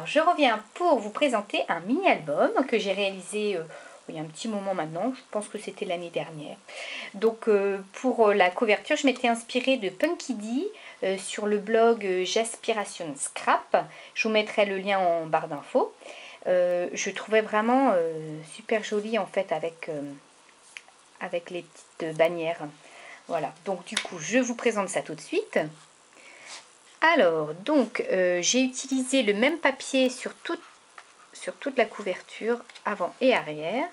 Alors, je reviens pour vous présenter un mini-album que j'ai réalisé il y a un petit moment maintenant, je pense que c'était l'année dernière. Donc, pour la couverture, je m'étais inspirée de Punky D sur le blog J'Aspiration Scrap. Je vous mettrai le lien en barre d'infos. Je trouvais vraiment super joli en fait avec les petites bannières. Voilà, donc du coup, je vous présente ça tout de suite. Alors, donc, j'ai utilisé le même papier sur toute la couverture, avant et arrière.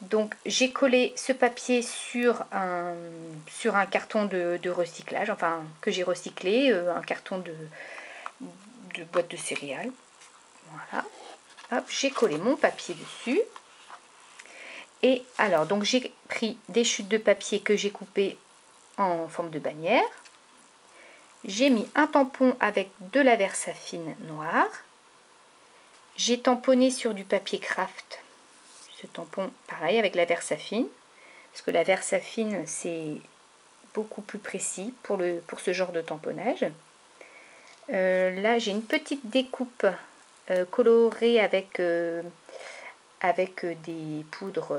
Donc, j'ai collé ce papier sur un carton de recyclage, enfin, que j'ai recyclé, un carton de boîte de céréales. Voilà. Hop, j'ai collé mon papier dessus. Et alors, donc, j'ai pris des chutes de papier que j'ai coupées en forme de bannière. J'ai mis un tampon avec de la Versafine noire. J'ai tamponné sur du papier craft. Ce tampon, pareil, avec la Versafine. Parce que la Versafine, c'est beaucoup plus précis pour ce genre de tamponnage. Là, j'ai une petite découpe colorée avec des poudres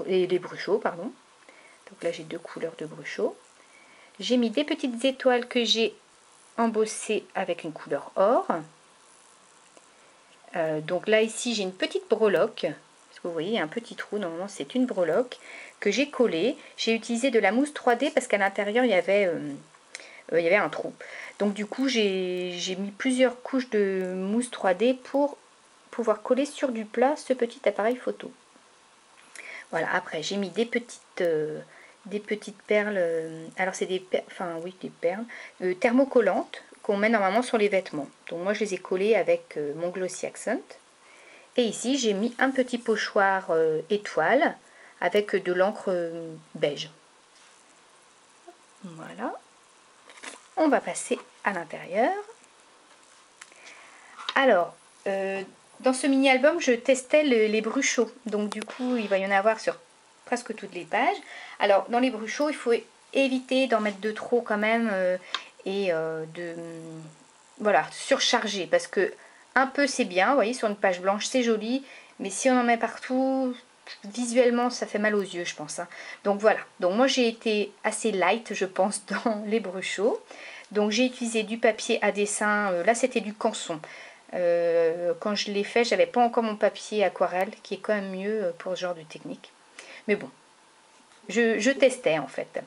et des bruchaux, pardon. Donc là, j'ai deux couleurs de bruchaux. J'ai mis des petites étoiles que j'ai embossées avec une couleur or. Donc là, ici, j'ai une petite breloque. Parce que vous voyez, il y a un petit trou. Normalement, c'est une breloque que j'ai collée. J'ai utilisé de la mousse 3D parce qu'à l'intérieur, il y avait un trou. Donc du coup, j'ai mis plusieurs couches de mousse 3D pour pouvoir coller sur du plat ce petit appareil photo. Voilà, après, j'ai mis des petites perles. Alors, c'est des perles, enfin oui, des perles thermocollantes qu'on met normalement sur les vêtements. Donc moi, je les ai collées avec mon Glossy Accent. Et ici, j'ai mis un petit pochoir étoile avec de l'encre beige. Voilà. On va passer à l'intérieur. Alors, dans ce mini-album, je testais les bruchaux. Donc du coup, il va y en avoir sur presque toutes les pages. Alors, dans les bruchaux, il faut éviter d'en mettre de trop quand même et de voilà, surcharger. Parce que un peu, c'est bien. Vous voyez, sur une page blanche, c'est joli. Mais si on en met partout, visuellement, ça fait mal aux yeux, je pense. Hein. Donc voilà. Donc moi, j'ai été assez light, je pense, dans les bruchaux. Donc j'ai utilisé du papier à dessin. Là, c'était du canson. Quand je l'ai fait, j'avais pas encore mon papier aquarelle, qui est quand même mieux pour ce genre de technique. Mais bon, je testais en fait.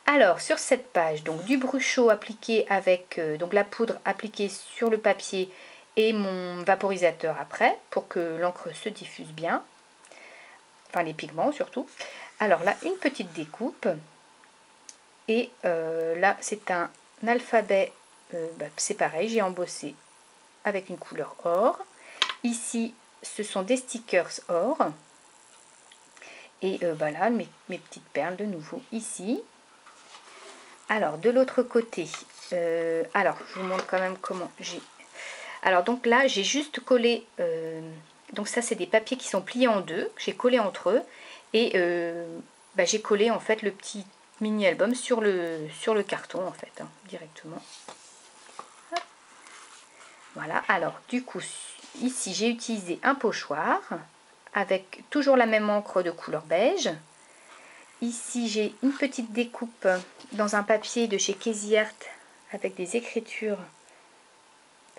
Alors, sur cette page, donc du bruchot appliqué avec donc la poudre appliquée sur le papier et mon vaporisateur après, pour que l'encre se diffuse bien. Enfin, les pigments surtout. Alors là, une petite découpe. Et là, c'est un alphabet, c'est pareil, j'ai embossé avec une couleur or. Ici, ce sont des stickers or. Et voilà, mes petites perles de nouveau ici. Alors, de l'autre côté, alors, je vous montre quand même comment j'ai... Alors, donc là, j'ai juste collé... donc ça, c'est des papiers qui sont pliés en deux. J'ai collé entre eux. Et j'ai collé, en fait, le petit mini-album sur le carton, en fait, hein, directement. Hop. Voilà, alors, du coup, ici, j'ai utilisé un pochoir avec toujours la même encre de couleur beige. Ici, j'ai une petite découpe dans un papier de chez Casey Art avec des écritures.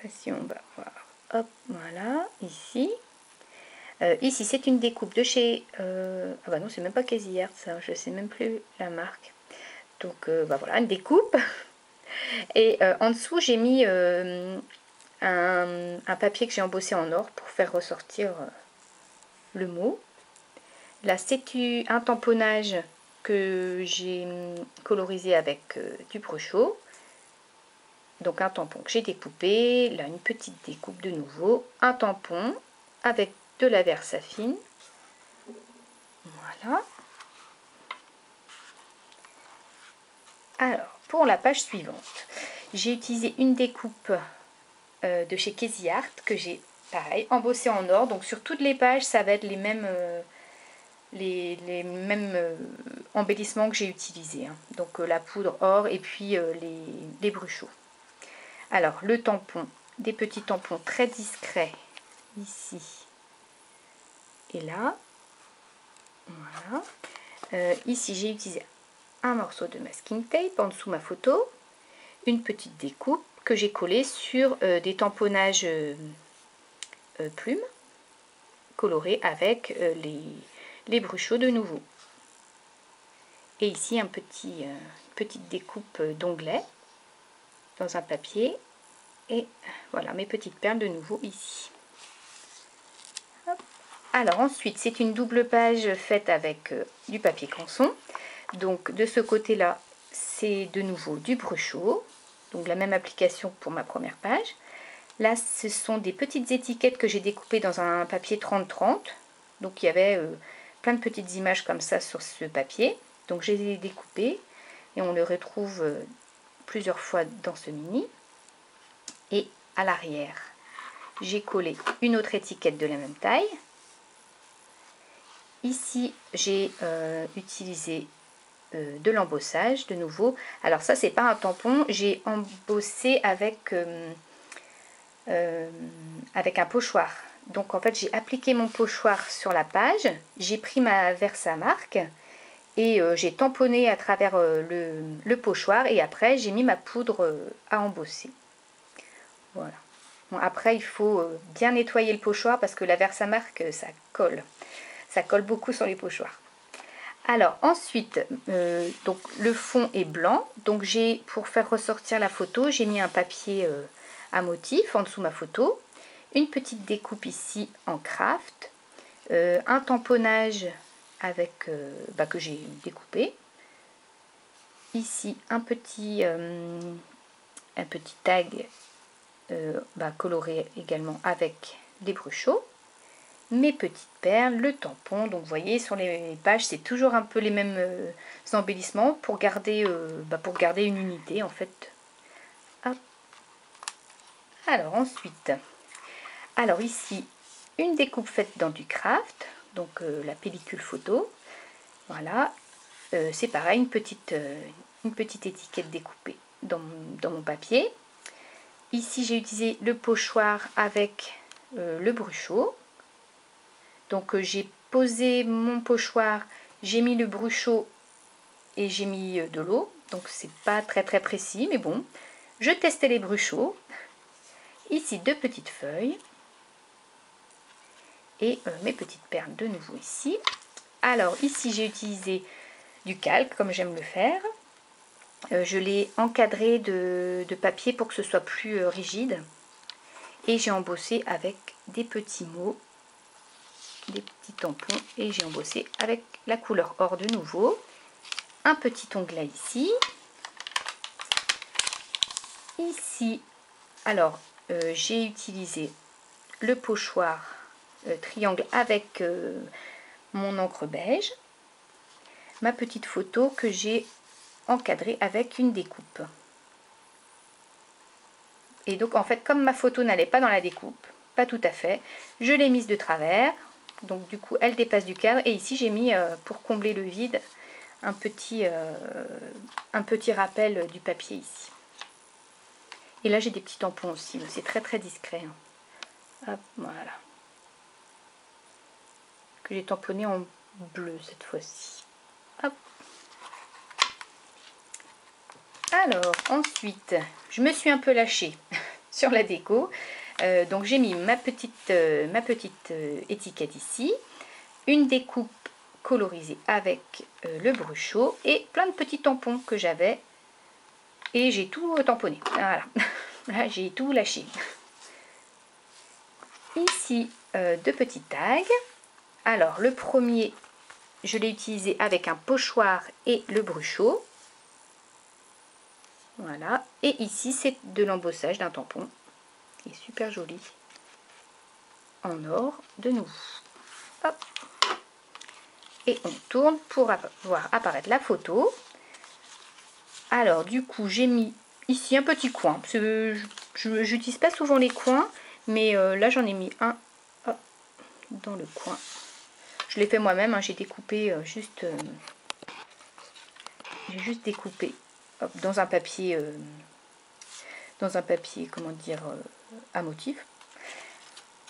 Si on va voir. Hop, voilà, ici. Ici, c'est une découpe de chez... ah bah non, c'est même pas Casey Art, ça. Je sais même plus la marque. Donc, voilà, une découpe. Et en dessous, j'ai mis un papier que j'ai embossé en or pour faire ressortir le mot. Là, c'est un tamponnage que j'ai colorisé avec du bruchot. Donc un tampon que j'ai découpé. Là, une petite découpe de nouveau. Un tampon avec de la Versafine. Voilà. Alors, pour la page suivante, j'ai utilisé une découpe de chez Casey Art que j'ai, pareil, embossé en or. Donc sur toutes les pages, ça va être les mêmes... les mêmes embellissements que j'ai utilisés. Hein. Donc la poudre or et puis les bruchots. Alors le tampon des petits tampons très discrets ici et là. Voilà. Ici j'ai utilisé un morceau de masking tape en dessous ma photo, une petite découpe que j'ai collée sur des tamponnages plumes colorés avec les bruchots de nouveau. Et ici petite découpe d'onglet dans un papier. Et voilà mes petites perles de nouveau ici. Hop. Alors ensuite c'est une double page faite avec du papier canson. Donc de ce côté là c'est de nouveau du bruchot. Donc la même application que pour ma première page. Là ce sont des petites étiquettes que j'ai découpées dans un papier 30-30. Donc il y avait plein de petites images comme ça sur ce papier. Donc je les ai découpées et on le retrouve plusieurs fois dans ce mini. Et à l'arrière, j'ai collé une autre étiquette de la même taille. Ici, j'ai utilisé de l'embossage de nouveau. Alors ça, c'est pas un tampon, j'ai embossé avec un pochoir. Donc en fait, j'ai appliqué mon pochoir sur la page, j'ai pris ma Versamark et j'ai tamponné à travers le pochoir et après j'ai mis ma poudre à embosser. Voilà. Bon, après il faut bien nettoyer le pochoir parce que la Versamark ça colle beaucoup sur les pochoirs. Alors ensuite donc le fond est blanc, donc j'ai, pour faire ressortir la photo, j'ai mis un papier à motif en dessous ma photo, une petite découpe ici en craft, un tamponnage avec que j'ai découpé, ici un petit tag coloré également avec des bruchots, mes petites perles, le tampon. Donc vous voyez sur les pages c'est toujours un peu les mêmes embellissements pour garder une unité en fait. Hop. Alors ensuite, alors ici une découpe faite dans du craft, donc la pellicule photo. Voilà, c'est pareil, une petite étiquette découpée dans mon papier. Ici j'ai utilisé le pochoir avec le bruchot. Donc j'ai posé mon pochoir, j'ai mis le bruchot et j'ai mis de l'eau. Donc c'est pas très précis, mais bon. Je testais les bruchots. Ici deux petites feuilles. Et mes petites perles de nouveau ici. Alors ici j'ai utilisé du calque comme j'aime le faire. Je l'ai encadré de papier pour que ce soit plus rigide. Et j'ai embossé avec des petits mots, des petits tampons, et j'ai embossé avec la couleur or de nouveau. Un petit onglet ici. Ici, alors j'ai utilisé le pochoir triangle avec mon encre beige. Ma petite photo que j'ai encadrée avec une découpe. Et donc en fait comme ma photo n'allait pas dans la découpe, pas tout à fait, je l'ai mise de travers. Donc du coup elle dépasse du cadre. Et ici j'ai mis pour combler le vide un petit rappel du papier ici. Et là j'ai des petits tampons aussi, c'est très discret. Hop, voilà. Que j'ai tamponné en bleu cette fois-ci. Hop. Alors ensuite, je me suis un peu lâchée sur la déco. Donc j'ai mis ma petite étiquette ici, une découpe colorisée avec le bruchot et plein de petits tampons que j'avais. Et j'ai tout tamponné. Voilà. Là, j'ai tout lâché. Ici, deux petits tags. Alors, le premier, je l'ai utilisé avec un pochoir et le bruchot. Voilà. Et ici, c'est de l'embossage d'un tampon. Qui est super joli. En or, de nouveau. Hop. Et on tourne pour voir apparaître la photo. Alors, du coup, j'ai mis ici un petit coin. Je n'utilise pas souvent les coins, mais là, j'en ai mis un dans le coin. Je l'ai fait moi-même, hein, j'ai découpé j'ai juste découpé dans un papier dans un papier, comment dire, à motif.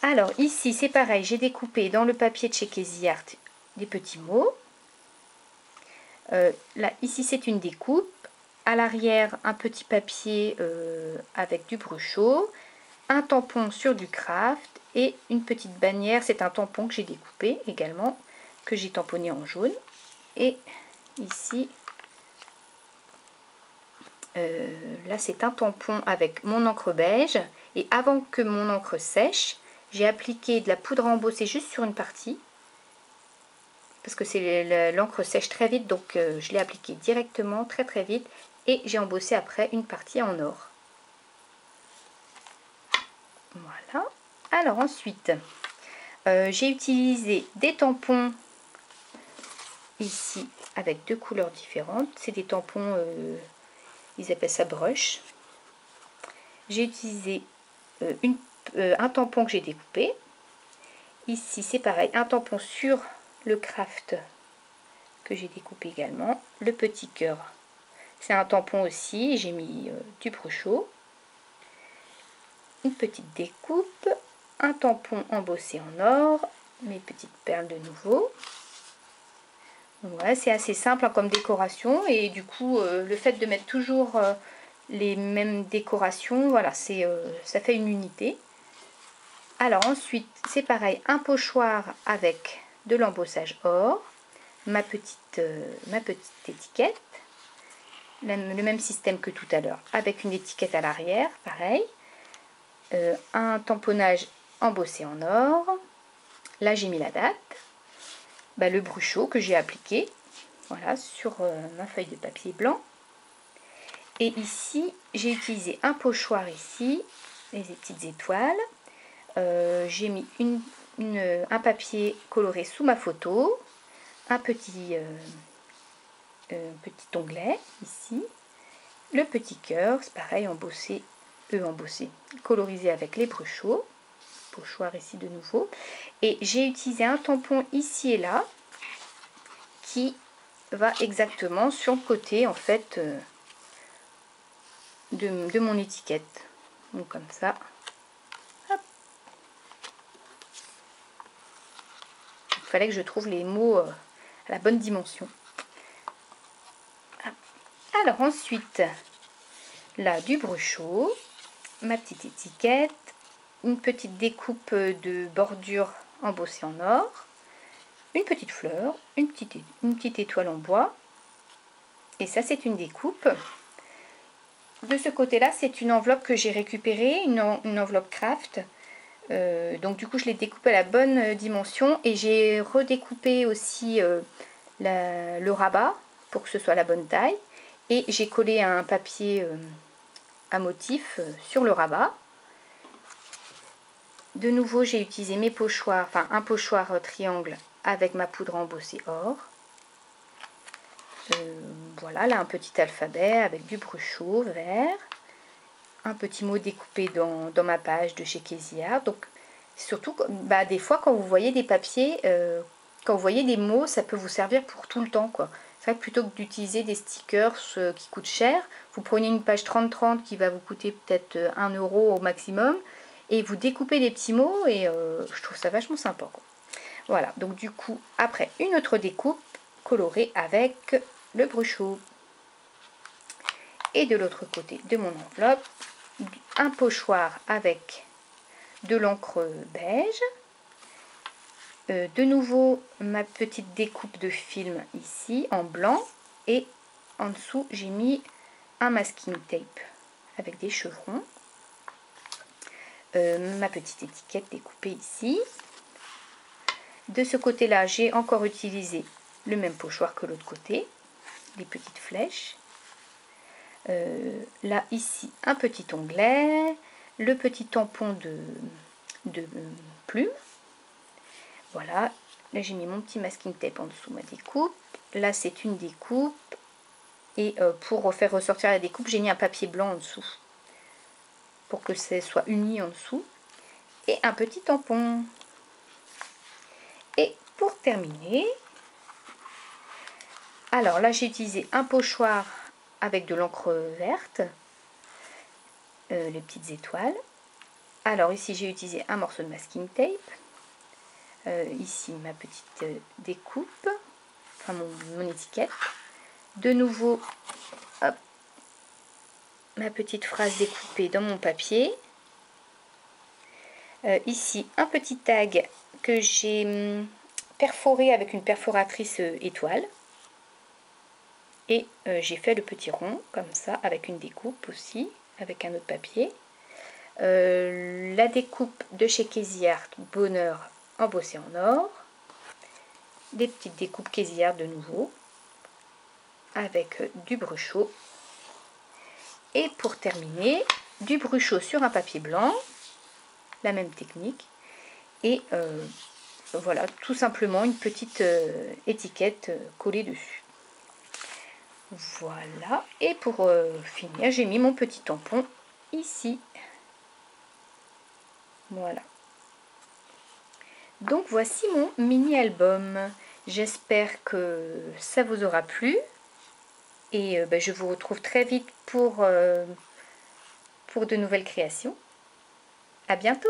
Alors ici c'est pareil, j'ai découpé dans le papier de chez Casey Art des petits mots. Là ici c'est une découpe. À l'arrière un petit papier avec du bruchot, un tampon sur du craft et une petite bannière. C'est un tampon que j'ai découpé également, que j'ai tamponné en jaune. Et ici, là c'est un tampon avec mon encre beige. Et avant que mon encre sèche, j'ai appliqué de la poudre à embosser juste sur une partie. Parce que l'encre sèche très vite, donc je l'ai appliqué directement, très vite. Et j'ai embossé après une partie en or. Voilà. Alors ensuite, j'ai utilisé des tampons ici avec deux couleurs différentes. C'est des tampons, ils appellent ça brush. J'ai utilisé un tampon que j'ai découpé. Ici c'est pareil, un tampon sur le craft que j'ai découpé également. Le petit cœur, c'est un tampon aussi, j'ai mis du bruchot. Une petite découpe, un tampon embossé en or, mes petites perles de nouveau. Ouais, c'est assez simple hein, comme décoration et du coup le fait de mettre toujours les mêmes décorations, voilà, ça fait une unité. Alors ensuite c'est pareil, un pochoir avec de l'embossage or, ma petite étiquette, le même système que tout à l'heure, avec une étiquette à l'arrière, pareil. Un tamponnage embossé en or. Là j'ai mis la date, le bruchot que j'ai appliqué, voilà, sur ma feuille de papier blanc. Et ici j'ai utilisé un pochoir ici, les petites étoiles. J'ai mis un papier coloré sous ma photo, un petit onglet ici, le petit cœur, c'est pareil, embossé, colorisé avec les bruchots. Pochoir ici de nouveau, et j'ai utilisé un tampon ici et là qui va exactement sur le côté en fait de mon étiquette, donc comme ça. Hop. Il fallait que je trouve les mots à la bonne dimension. Hop. Alors ensuite là du bruchot, ma petite étiquette, une petite découpe de bordure embossée en or, une petite fleur, une petite étoile en bois, et ça c'est une découpe. De ce côté là c'est une enveloppe que j'ai récupérée, une enveloppe craft, donc du coup je l'ai découpée à la bonne dimension et j'ai redécoupé aussi le rabat pour que ce soit la bonne taille, et j'ai collé un papier à motif sur le rabat. De nouveau j'ai utilisé mes pochoirs, enfin un pochoir triangle avec ma poudre embossée or. Voilà, là un petit alphabet avec du bruchot vert, un petit mot découpé dans ma page de chez Casey Art. Donc surtout des fois quand vous voyez des papiers, quand vous voyez des mots, ça peut vous servir pour tout le temps quoi. C'est vrai que plutôt que d'utiliser des stickers qui coûtent cher, vous prenez une page 30-30 qui va vous coûter peut-être 1 € au maximum, et vous découpez des petits mots, et je trouve ça vachement sympa quoi. Voilà, donc du coup après une autre découpe colorée avec le bruchot. Et de l'autre côté de mon enveloppe, un pochoir avec de l'encre beige. De nouveau ma petite découpe de film ici en blanc, et en dessous j'ai mis un masking tape avec des chevrons. Ma petite étiquette découpée ici. De ce côté là j'ai encore utilisé le même pochoir que l'autre côté, des petites flèches. Là ici un petit onglet, le petit tampon de plume. Voilà, là j'ai mis mon petit masking tape en dessous ma découpe. Là c'est une découpe, et pour faire ressortir la découpe j'ai mis un papier blanc en dessous pour que ça soit uni en dessous, et un petit tampon. Et pour terminer, alors là j'ai utilisé un pochoir avec de l'encre verte. les petites étoiles. Alors ici j'ai utilisé un morceau de masking tape. Ici ma petite découpe, enfin mon étiquette. De nouveau, hop, ma petite phrase découpée dans mon papier. Ici un petit tag que j'ai perforé avec une perforatrice étoile. Et j'ai fait le petit rond comme ça avec une découpe aussi, avec un autre papier. La découpe de chez Casey Art, Bonheur embossé en or. Des petites découpes Casey Art de nouveau, avec du bruchot. Et pour terminer, du bruchot sur un papier blanc, la même technique. Et voilà, tout simplement une petite étiquette collée dessus. Voilà, et pour finir, j'ai mis mon petit tampon ici. Voilà. Donc voici mon mini album. J'espère que ça vous aura plu. Et je vous retrouve très vite pour de nouvelles créations. À bientôt!